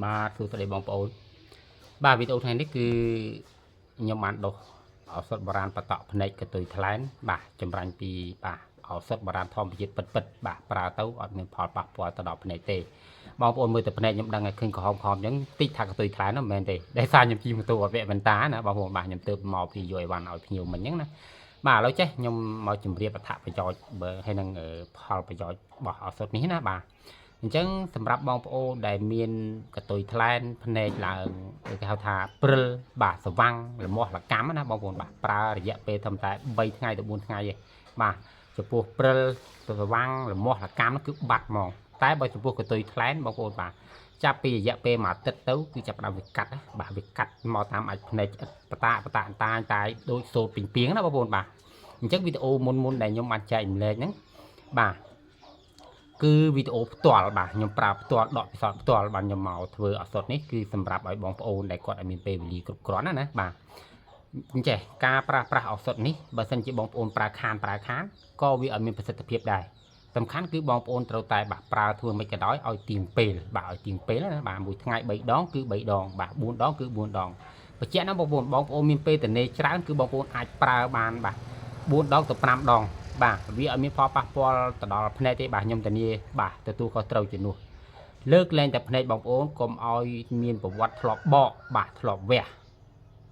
បាទសួស្តីបងប្អូនបាទវីដេអូថ្ងៃនេះគឺខ្ញុំបានដុសឱសថបុរាណបតក់ភ្នែកកតុយថ្លែនបាទចម្រាញ់ពីបាទឱសថបុរាណធម្មជាតិពិតបាទប្រើទៅអត់មានផលប៉ះពាល់ទៅដល់ភ្នែកទេបងប្អូនមើលតែភ្នែកខ្ញុំដឹងឲ្យឃើញក្រហមអញ្ចឹងតិចថាកតុយថ្លែនហ្នឹងមិនមែនទេដែលសារខ្ញុំជិះម៉ូតូអត់វគ្គវ៉ែនតាណាបងប្អូនបាទខ្ញុំទៅមកពីយកអីវ៉ាន់ឲ្យភ្ញៀវមិញអញ្ចឹងណាបាទឥឡូវចេះខ្ញុំមកជម្រាបអត្ថប្រយោជន៍បើហើយនឹងផលប្រយោជន៍របស់ឱសថនេះណាបាទអញ្ចឹងសម្រាប់បងប្អូនដែលមានកតុយថ្លែនភ្នែកឡើងគេហៅថាព្រិលបាទស្វាំងលមាស់លកម្មណាបងប្អូនបាទប្រើរយៈពេលត្រឹមតែ3ថ្ងៃទៅ4ថ្ងៃទេបាទចំពោះព្រិលស្វាំងលមាស់លកម្មគឺបាត់ហ្មងតែបើចំពោះកតុយថ្លែនបងប្អូនបាទចាប់ពីរយៈពេលមួយអាទិត្យទៅគឺចាប់ផ្ដើមវាកាត់បាទវាកាត់មកតាមអាចភ្នែកបតាតែដូចសូត្រពីពីងណាបងប្អូនបាទអញ្ចឹងវីដេអូមុនដែលខ្ញុំបានចែកម្លែកហ្នឹងបាទគឺវីដេអូផ្ទាល់បាទខ្ញុំប្រើផ្ទាល់ដកពិសោធន៍ផ្ទាល់បាទខ្ញុំមកធ្វើឱសថនេះគឺសម្រាប់ឲ្យបងប្អូនដែលគាត់មានពេលវេលាគ្រប់គ្រាន់ណាបាទអញ្ចឹងការប្រើប្រាស់ឱសថនេះបើសិនជាបងប្អូនប្រើខានក៏វាអត់មានប្រសិទ្ធភាពដែរសំខាន់គឺបងប្អូនត្រូវតែបាទប្រើធ្វើមិនក៏ដោយឲ្យទៀងពេលបាទឲ្យទៀងពេលណាបាទមួយថ្ងៃ3ដងគឺ3ដងបាទ4ដងគឺ4ដងបញ្ជាក់ណាបងប្អូនមានពេលតនេច្រើនគឺបងប្អូនអាចប្រើបានបាទ4ដងទៅ5ដងបាទវាអត់មានផលប៉ះពាល់ទៅដល់ភ្នែកទេបាទខ្ញុំធានាបាទទទួលខុសត្រូវជំនួសលើកលែងតែភ្នែកបងប្អូនកុំឲ្យមានប្រវត្តិធ្លាប់បកបាទធ្លាប់វះ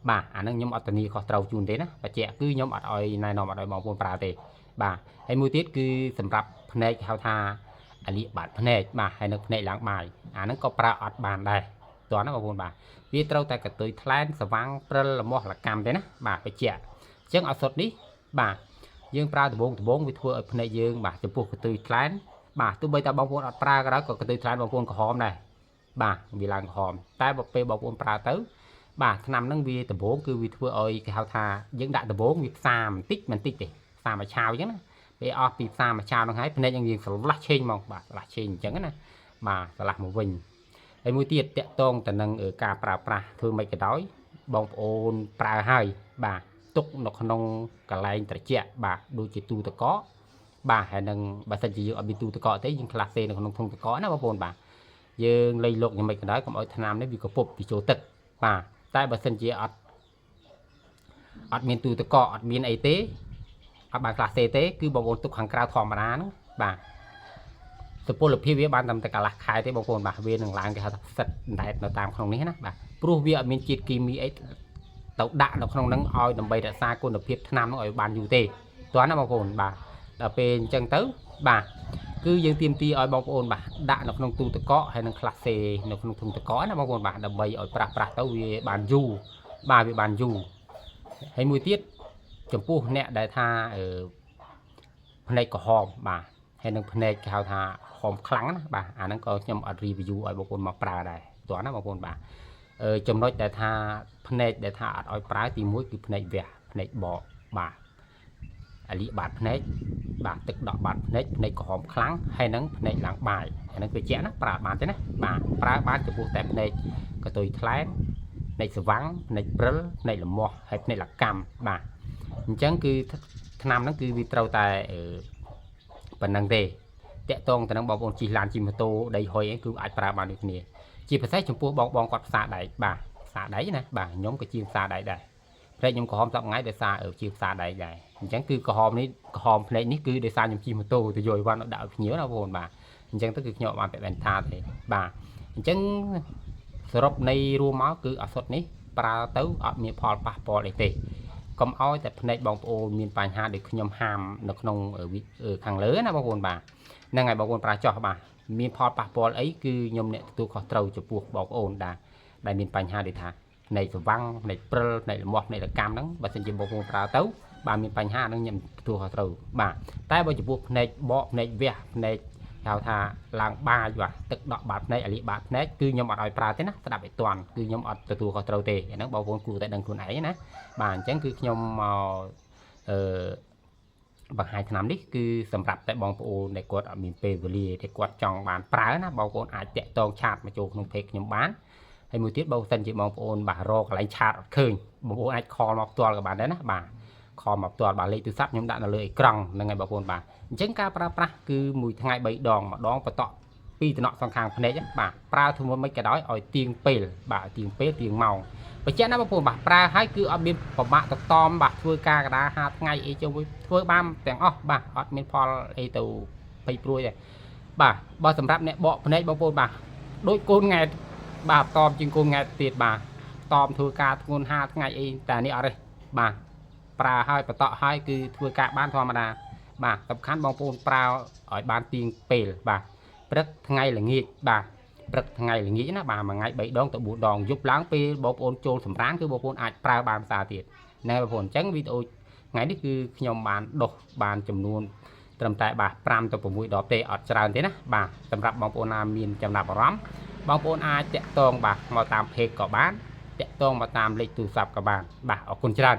បាទអានឹងខ្ញុំអត់ធានាខុសត្រូវជូនទេណាបញ្ជាក់គឺខ្ញុំអត់ឲ្យណែនាំអត់ឲ្យបងប្អូនប្រើទេបាទហើយមួយទៀតគឺសម្រាប់ភ្នែកហៅថាអាលៀកបាតភ្នែកបាទហើយនៅភ្នែកឡើងបាយអានឹងក៏ប្រើអត់បានដែរតោះណាបងប្អូនបាទវាត្រូវតែកតុយថ្លែនស្វាំងព្រិលលមាស់លកម្មទេណាបាទបញ្ជាក់អញ្ចឹងឱសថនេះបាទយើងប្រើដំបងវាធ្វើឲ្យភ្នែកយើងបាទចំពោះកតុយថ្លែនបាទទោះបីតែបងប្អូនអត់ប្រើក៏ដោយក៏កតុយថ្លែនបងប្អូនក្រហមដែរបាទវាឡើងក្រហមតែបើពេលបងប្អូនប្រើទៅបាទថ្នាំហ្នឹងវាដំបងគឺវាធ្វើឲ្យគេហៅថាយើងដាក់ដំបងវាផ្សាមិនតិចទេផ្សាមួយឆាវអញ្ចឹងណាពេលអស់ពីផ្សាមួយឆាវហ្នឹងហើយភ្នែកយើងស្រឡះឆេងមកបាទស្រឡះឆេងអញ្ចឹងណាបាទស្រឡះមកវិញហើយមួយទៀតតកតងទៅនឹងការប្រើប្រាស់ធ្វើមិនក៏ដោយបងប្អូនប្រើហើយបាទទុកនៅក្នុងកន្លែងត្រជាក់បាទដូចជាទូទឹកកកបាទហើយនឹងបើសិនជាយើងអត់មានទូទឹកកកទេយើងខ្លះទេនៅក្នុងធុងទឹកកកណាបងប្អូនបាទយើងលៃលុកយ៉ាងម៉េចក៏ដោយកុំឲ្យថ្នាំនេះវាកពុបពីចូលទឹកបាទតែបើសិនជាអត់មានទូទឹកកកអត់មានអីទេអត់បានខ្លះទេគឺបងប្អូនទុកខាងក្រៅធម្មតាហ្នឹងបាទសុពលភាពវាបានតែកន្លះខែទេបងប្អូនបាទវានឹងឡើងគេហៅថាផ្សិតដែតនៅតាមក្នុងនេះណាបាទព្រោះវាអត់មានជាតិគីមីអីទៅដាក់នៅក្នុងហ្នឹងឲ្យដើម្បីរក្សាគុណភាពថ្នាំហ្នឹងឲ្យបានយូរទេតោះណាបងប្អូនបាទដល់ពេលអញ្ចឹងទៅបាទគឺយើងទាមទារឲ្យបងប្អូនបាទដាក់នៅក្នុងទូទឹកកកហើយនឹងខ្លះសេនៅក្នុងធុងទឹកកកណាបងប្អូនបាទដើម្បីឲ្យប្រាស់ទៅវាបានយូរបាទវាបានយូរហើយមួយទៀតចំពោះអ្នកដែលថាភ្នែកក្រហមបាទហើយនឹងភ្នែកគេហៅថាហមខ្លាំងណាបាទអាហ្នឹងក៏ខ្ញុំអត់ review ឲ្យបងប្អូនមកប្រើដែរតោះណាបងប្អូនបាទចំណុចដែលថាភ្នែកដែលថាអត់ឲ្យប្រើទី1គឺភ្នែកវះភ្នែកបកបាទអាលៀកបាតភ្នែកបាទទឹកដក់បាតភ្នែកក្រហមខ្លាំងហើយនឹងភ្នែកឡើងបាយអាហ្នឹងវាជាក់ណាប្រើបានទេណាបាទប្រើបានចំពោះតែភ្នែកកតុយថ្លែនភ្នែកស្វាំងភ្នែកព្រិលភ្នែកលមាស់ហើយភ្នែកលកម្មបាទអញ្ចឹងគឺថ្នាំហ្នឹងគឺវាត្រូវតែប៉ុណ្្នឹងទេតាក់តងទៅនឹងបងប្អូនជិះឡានជិះម៉ូតូដីហុយអីគឺអាចប្រើបានដូចគ្នាជាពិសេសចំពោះបងគាត់ផ្សារដែកបាទផ្សារដែកណាបាទខ្ញុំក៏ជាផ្សារដែកដែរភ្នែកខ្ញុំក្រហមសប្ងៃដោយសារជាផ្សារដែកដែរអញ្ចឹងគឺក្រហមភ្នែកនេះគឺដោយសារខ្ញុំជិះម៉ូតូទៅយកអីវ៉ាន់ដាក់ឲ្យភ្ញៀវណាបងប្អូនបាទអញ្ចឹងទៅគឺខ្ញុំបានពាក់វ៉ែនតាទេបាទអញ្ចឹងសរុបនៃរួមមកគឺឱសថនេះប្រើទៅអត់មានផលប៉ះពាល់អីទេកុំឲ្យតែភ្នែកបងប្អូនមានបញ្ហាដូចខ្ញុំហាមនៅក្នុងខាងលើណាបងប្អូនបាទហ្នឹងហើយបងប្អូនប្រើចោះបាទមានផលប៉ះពាល់អីគឺខ្ញុំអ្នកទទួលខុសត្រូវចំពោះបងប្អូនដែលមានបញ្ហាដូចថាភ្នែកស្វាំងភ្នែកព្រិលភ្នែកលមាស់ភ្នែកលកម្មហ្នឹងបើសិនជាបងប្អូនប្រើទៅបាទមានបញ្ហាហ្នឹងខ្ញុំទទួលខុសត្រូវបាទតែបើចំពោះភ្នែកបកភ្នែកវះភ្នែកហៅថាឡើងបាយបាទទឹកដក់បាតភ្នែកអាលៀកបាតភ្នែកគឺខ្ញុំអត់ឲ្យប្រើទេណាស្ដាប់ឲ្យតាន់គឺខ្ញុំអត់ទទួលខុសត្រូវទេអាហ្នឹងបងប្អូនគួរតែដឹងខ្លួនឯងណាបាទអញ្ចឹងគឺខ្ញុំមកបង្ហាញថ្នាំនេះគឺសម្រាប់តែបងប្អូនដែលគាត់អត់មានពេលវេលាដែលគាត់ចង់បានប្រើណាបងប្អូនអាចតាក់ទងឆាតមកចូលក្នុង page ខ្ញុំបានហើយមួយទៀតបើសិនជាបងប្អូនបាទរកកន្លែងឆាតអត់ឃើញបងប្អូនអាច call មកផ្ទាល់ក៏បានដែរណាបាទ call មកផ្ទាល់បាទលេខទូរស័ព្ទខ្ញុំដាក់នៅលើអេក្រង់ហ្នឹងហើយបងប្អូនបាទអញ្ចឹងការប្រើប្រាស់គឺមួយថ្ងៃ3ដងម្ដងបតក់ ពីតំណក់សងខាងភ្នែកបាទប្រើធ្វើមិនក៏ដោយឲ្យទៀងពេលបាទទៀងពេលទៀងម៉ោងបញ្ជាក់ណាបងប្អូនបាទប្រើឲ្យគឺអត់មានប្របាក់តតមបាទធ្វើការកដា5ថ្ងៃអីចូលធ្វើបានទាំងអស់បាទអត់មានផលអីទៅភ័យព្រួយទេបាទបើសម្រាប់អ្នកបកភ្នែកបងប្អូនបាទដូចកូនង៉ែតបាទតមជាងកូនង៉ែតទៀតបាទតមធ្វើការធ្ងន់5ថ្ងៃអីតែនេះអត់ទេបាទប្រើឲ្យបតក់ឲ្យគឺធ្វើការបានធម្មតាបាទសំខាន់បងប្អូនប្រើឲ្យបានទៀងពេលបាទព្រឹកថ្ងៃល្ងាចបាទព្រឹកថ្ងៃល្ងាចណាបាទមួយថ្ងៃ3ដងទៅ4ដងយប់ឡើងពេលបងប្អូនចូលសម្រានគឺបងប្អូនអាចប្រើបានភាសាទៀតណែបងប្អូនអញ្ចឹងវីដេអូថ្ងៃនេះគឺខ្ញុំបានដុសបានចំនួនត្រឹមតែបាទ5ទៅ6ដបទេអត់ច្រើនទេណាបាទសម្រាប់បងប្អូនណាមានចំណាប់អារម្មណ៍បងប្អូនអាចតាក់ទងបាទមកតាមเพจក៏បានតាក់ទងមកតាមលេខទូរស័ព្ទក៏បានបាទអរគុណច្រើន